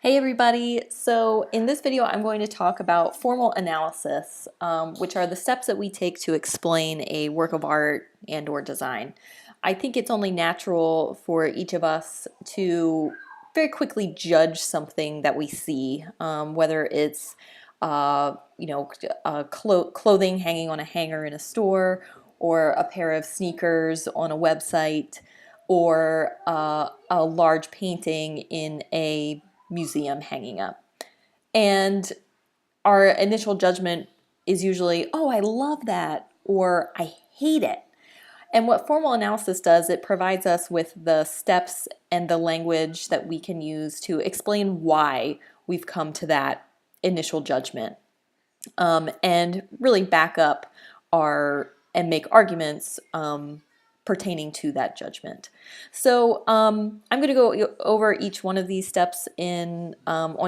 Hey everybody! So in this video I'm going to talk about formal analysis, which are the steps that we take to explain a work of art and or design. I think it's only natural for each of us to very quickly judge something that we see, whether it's clothing hanging on a hanger in a store, or a pair of sneakers on a website, or a large painting in a museum hanging up. And our initial judgment is usually, oh, I love that, or I hate it. And what formal analysis does, it provides us with the steps and the language that we can use to explain why we've come to that initial judgment, and really back up and make arguments pertaining to that judgment. So I'm going to go over each one of these steps on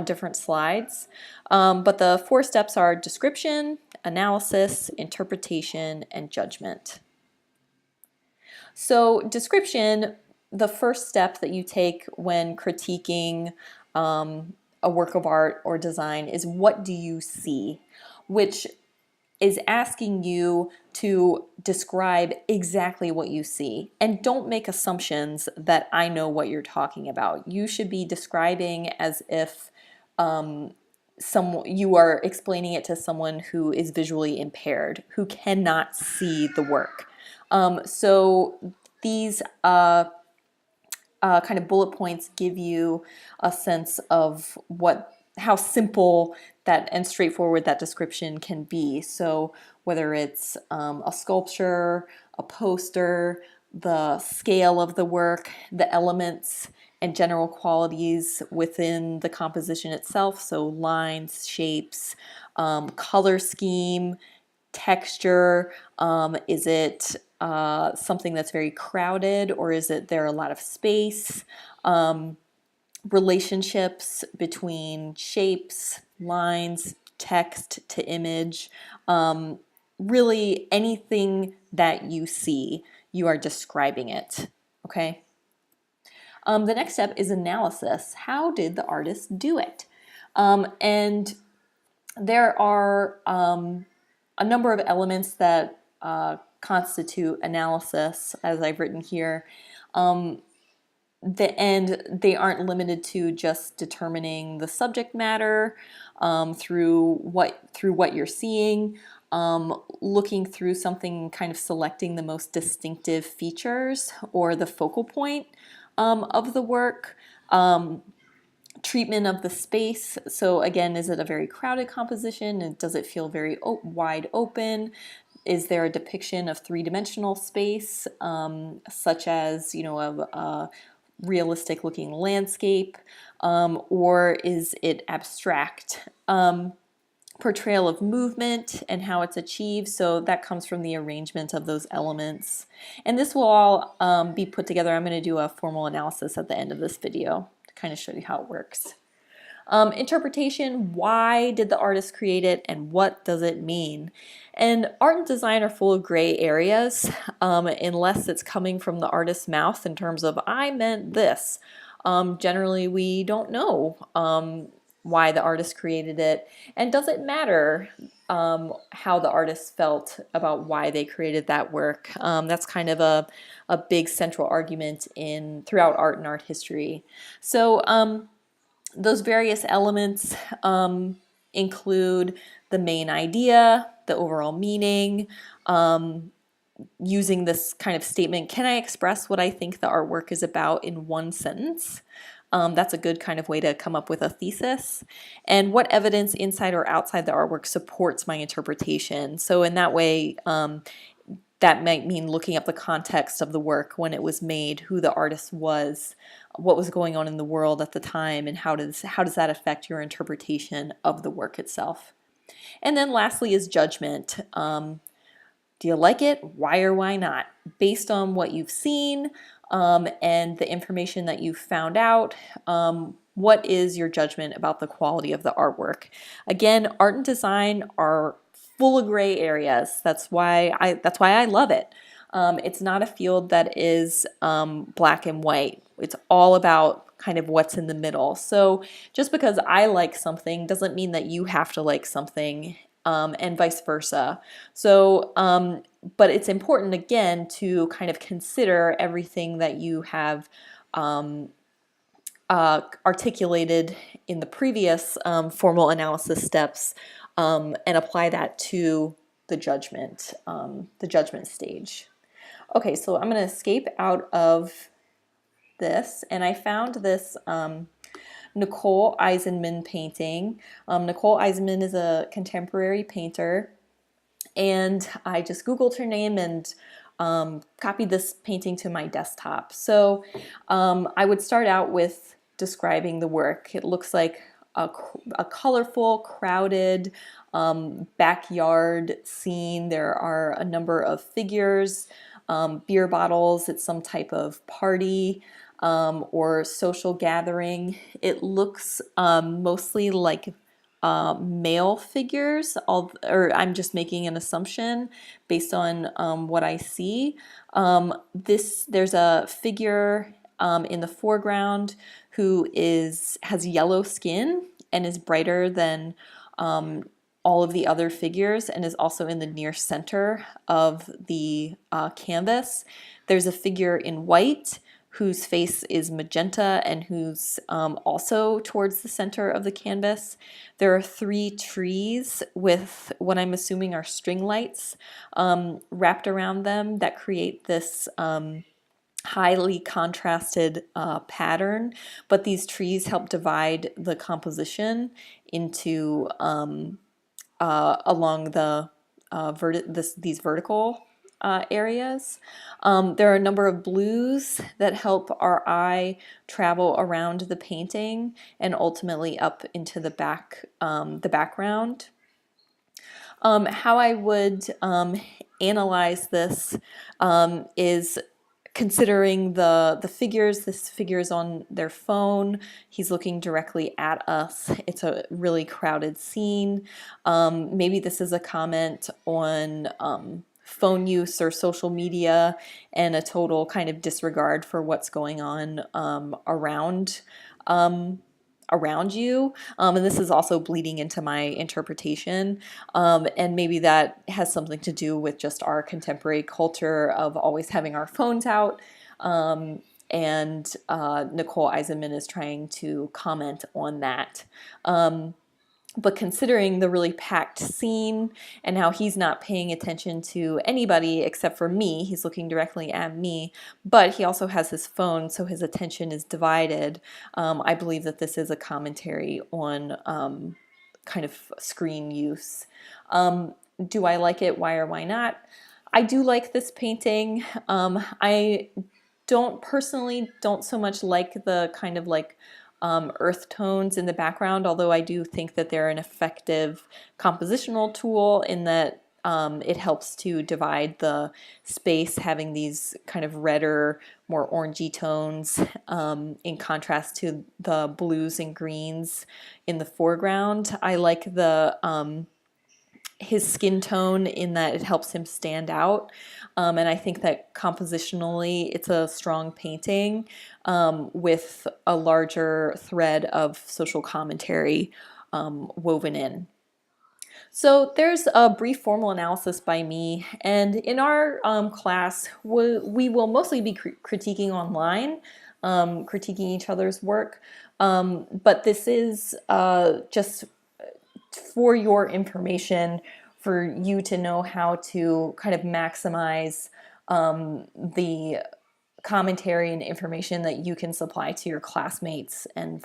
different slides, but the four steps are description, analysis, interpretation, and judgment. So description, the first step that you take when critiquing a work of art or design is, what do you see? Which is asking you to describe exactly what you see. And don't make assumptions that I know what you're talking about. You should be describing as if you are explaining it to someone who is visually impaired, who cannot see the work. So these kind of bullet points give you a sense of how simple that and straightforward that description can be. So whether it's a sculpture, a poster, the scale of the work, the elements and general qualities within the composition itself, so lines, shapes, color scheme, texture, is it something that's very crowded, or is it there a lot of space? Relationships between shapes, lines, text to image, really anything that you see, you are describing it, okay? The next step is analysis. How did the artist do it? And there are a number of elements that constitute analysis, as I've written here. And they aren't limited to just determining the subject matter through what you're seeing, looking through something, kind of selecting the most distinctive features or the focal point of the work. Treatment of the space. So again, is it a very crowded composition, and does it feel very wide open? Is there a depiction of three-dimensional space, such as a realistic looking landscape, or is it abstract? Portrayal of movement and how it's achieved, so that comes from the arrangement of those elements. And this will all be put together. I'm going to do a formal analysis at the end of this video to kind of show you how it works. Interpretation, why did the artist create it and what does it mean? And art and design are full of gray areas unless it's coming from the artist's mouth in terms of, I meant this. Generally we don't know why the artist created it, and does it matter how the artist felt about why they created that work? That's kind of a big central argument throughout art and art history. So those various elements include the main idea, the overall meaning, using this kind of statement, can I express what I think the artwork is about in one sentence? That's a good kind of way to come up with a thesis. And what evidence inside or outside the artwork supports my interpretation? So in that way, that might mean looking up the context of the work, when it was made, who the artist was, what was going on in the world at the time, and how does that affect your interpretation of the work itself. And then lastly is judgment. Do you like it? Why or why not? Based on what you've seen and the information that you've found out, what is your judgment about the quality of the artwork? Again, art and design are full of gray areas. That's why I love it. It's not a field that is black and white. It's all about kind of what's in the middle. So just because I like something doesn't mean that you have to like something, and vice versa. So, but it's important again to kind of consider everything that you have articulated in the previous formal analysis steps, and apply that to the judgment stage. Okay, so I'm going to escape out of this, and I found this Nicole Eisenman painting. Nicole Eisenman is a contemporary painter, and I just Googled her name and copied this painting to my desktop. So I would start out with describing the work. It looks like a colorful, crowded backyard scene. There are a number of figures, beer bottles. It's some type of party or social gathering. It looks mostly like male figures, or I'm just making an assumption based on what I see. There's a figure in the foreground who has yellow skin and is brighter than all of the other figures, and is also in the near center of the canvas. There's a figure in white whose face is magenta and who's also towards the center of the canvas. There are 3 trees with what I'm assuming are string lights wrapped around them that create this highly contrasted pattern, but these trees help divide the composition into along these vertical areas. There are a number of blues that help our eye travel around the painting and ultimately up into the background. How I would analyze this is considering the figures. This figure is on their phone. He's looking directly at us. It's a really crowded scene. Maybe this is a comment on phone use or social media and a total kind of disregard for what's going on around you, and this is also bleeding into my interpretation, and maybe that has something to do with just our contemporary culture of always having our phones out, and Nicole Eisenman is trying to comment on that. But considering the really packed scene and how he's not paying attention to anybody except for me, he's looking directly at me, but he also has his phone, so his attention is divided. I believe that this is a commentary on kind of screen use. Do I like it? Why or why not? I do like this painting. I don't so much like the kind of like earth tones in the background, although I do think that they're an effective compositional tool in that it helps to divide the space, having these kind of redder, more orangey tones in contrast to the blues and greens in the foreground. I like his skin tone in that it helps him stand out, and I think that compositionally it's a strong painting with a larger thread of social commentary woven in. So there's a brief formal analysis by me, and in our class we will mostly be critiquing online, critiquing each other's work, but this is just for your information, for you to know how to kind of maximize the commentary and information that you can supply to your classmates and